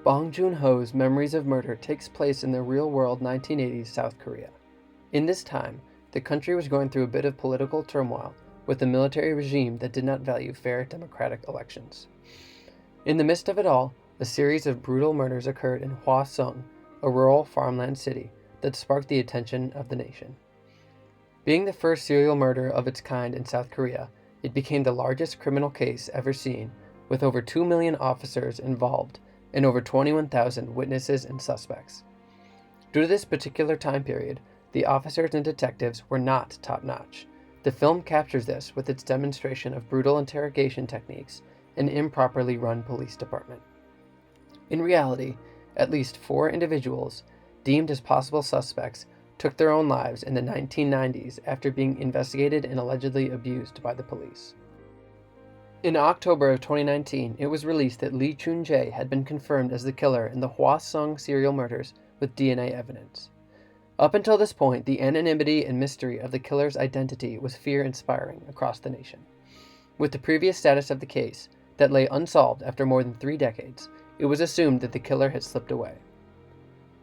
Bong Joon Ho's Memories of Murder takes place in the real-world 1980s South Korea. In this time, the country was going through a bit of political turmoil with a military regime that did not value fair democratic elections. In the midst of it all, a series of brutal murders occurred in Hwa-sung, a rural farmland city that sparked the attention of the nation. Being the first serial murder of its kind in South Korea, it became the largest criminal case ever seen, with over 2 million officers involved and over 21,000 witnesses and suspects. Due to this particular time period, the officers and detectives were not top-notch. The film captures this with its demonstration of brutal interrogation techniques and improperly run police department. In reality, at least 4 individuals, deemed as possible suspects, took their own lives in the 1990s after being investigated and allegedly abused by the police. In October of 2019, it was released that Lee Chun-jae had been confirmed as the killer in the Hwa-sung serial murders with DNA evidence. Up until this point, the anonymity and mystery of the killer's identity was fear-inspiring across the nation. With the previous status of the case, that lay unsolved after more than 3 decades, it was assumed that the killer had slipped away.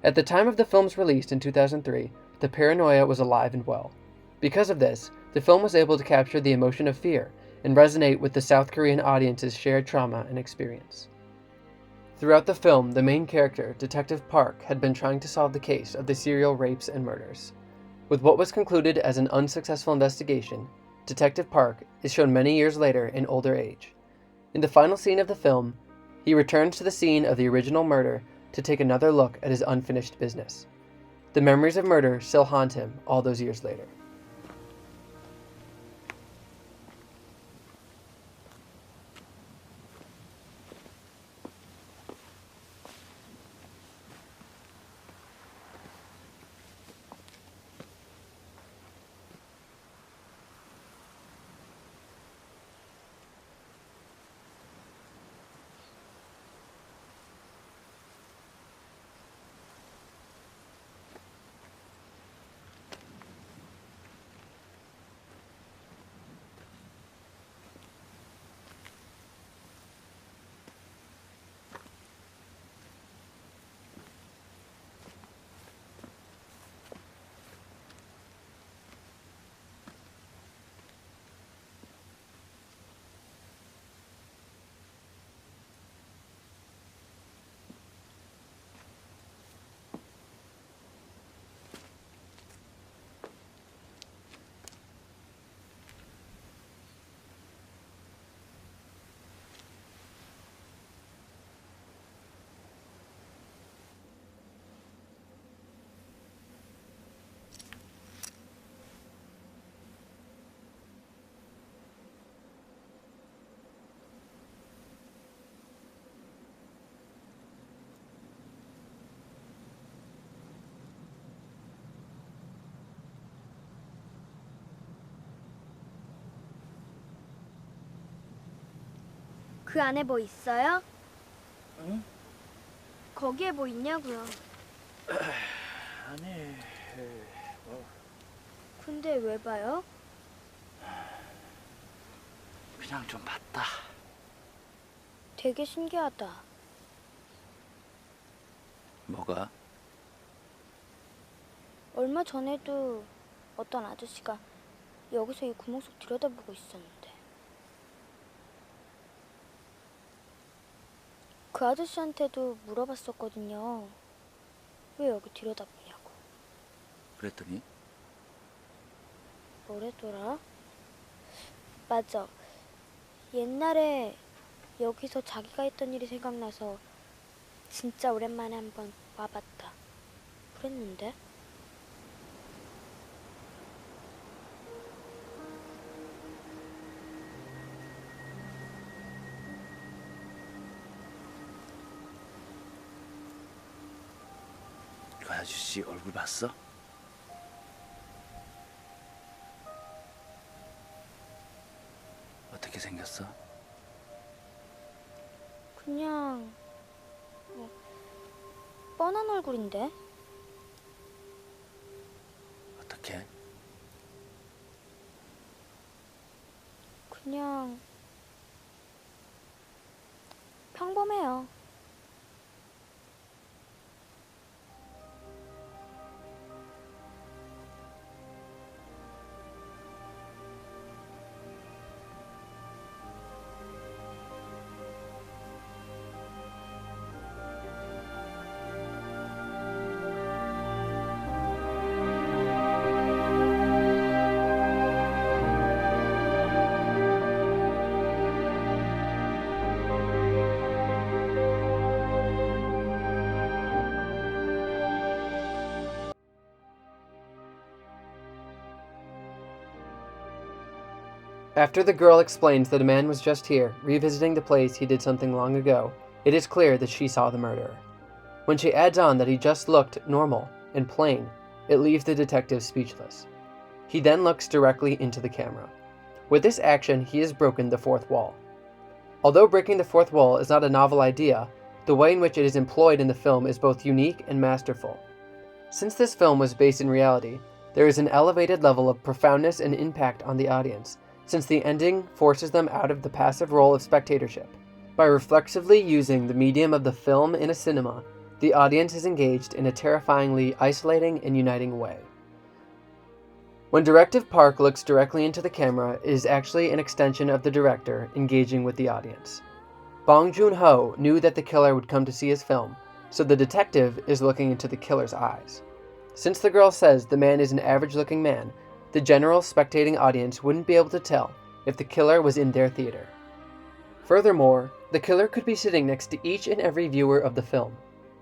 At the time of the film's release in 2003, the paranoia was alive and well. Because of this, the film was able to capture the emotion of fear and resonate with the South Korean audience's shared trauma and experience. Throughout the film, the main character, Detective Park, had been trying to solve the case of the serial rapes and murders. With what was concluded as an unsuccessful investigation, Detective Park is shown many years later in older age. In the final scene of the film, he returns to the scene of the original murder to take another look at his unfinished business. The memories of murder still haunt him all those years later. 그 안에 뭐 있어요? 응? 거기에 뭐 있냐고요? 아니, 근데 왜 봐요? 그냥 좀 봤다. 되게 신기하다. 뭐가? 얼마 전에도 어떤 아저씨가 여기서 이 구멍 속 들여다보고 있었는데. 그 아저씨한테도 물어봤었거든요. 왜 여기 들여다보냐고. 그랬더니? 뭐래더라? 맞아. 옛날에 여기서 자기가 했던 일이 생각나서 진짜 오랜만에 한번 와봤다. 그랬는데? 그 아저씨 얼굴 봤어? 어떻게 생겼어? 그냥 뻔한 얼굴인데? 어떻게? 그냥 평범해요. After the girl explains that a man was just here, revisiting the place he did something long ago, it is clear that she saw the murderer. When she adds on that he just looked normal and plain, it leaves the detective speechless. He then looks directly into the camera. With this action, he has broken the fourth wall. Although breaking the fourth wall is not a novel idea, the way in which it is employed in the film is both unique and masterful. Since this film was based in reality, there is an elevated level of profoundness and impact on the audience, since the ending forces them out of the passive role of spectatorship. By reflexively using the medium of the film in a cinema, the audience is engaged in a terrifyingly isolating and uniting way. When Directive Park looks directly into the camera, it is actually an extension of the director engaging with the audience. Bong Joon Ho knew that the killer would come to see his film, so the detective is looking into the killer's eyes. Since the girl says the man is an average-looking man, the general spectating audience wouldn't be able to tell if the killer was in their theater. Furthermore, the killer could be sitting next to each and every viewer of the film.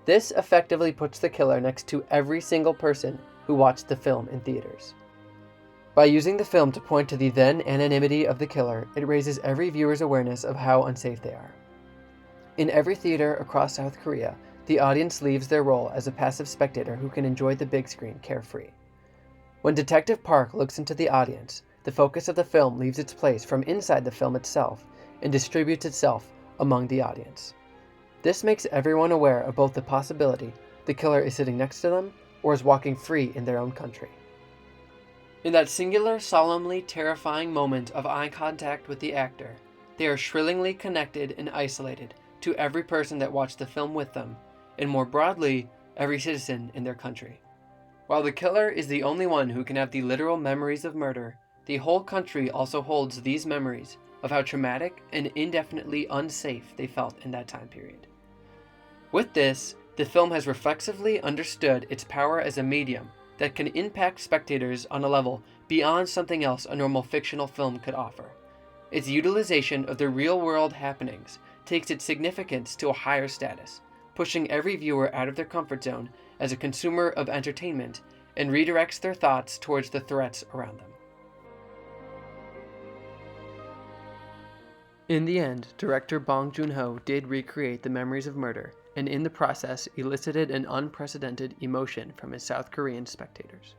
This effectively puts the killer next to every single person who watched the film in theaters. By using the film to point to the then anonymity of the killer, it raises every viewer's awareness of how unsafe they are. In every theater across South Korea, the audience leaves their role as a passive spectator who can enjoy the big screen carefree. When Detective Park looks into the audience, the focus of the film leaves its place from inside the film itself and distributes itself among the audience. This makes everyone aware of both the possibility the killer is sitting next to them or is walking free in their own country. In that singular, solemnly terrifying moment of eye contact with the actor, they are shrillingly connected and isolated to every person that watched the film with them, and more broadly, every citizen in their country. While the killer is the only one who can have the literal memories of murder, the whole country also holds these memories of how traumatic and indefinitely unsafe they felt in that time period. With this, the film has reflexively understood its power as a medium that can impact spectators on a level beyond something else a normal fictional film could offer. Its utilization of the real-world happenings takes its significance to a higher status, pushing every viewer out of their comfort zone as a consumer of entertainment and redirects their thoughts towards the threats around them. In the end, director Bong Joon Ho did recreate the memories of murder, and in the process elicited an unprecedented emotion from his South Korean spectators.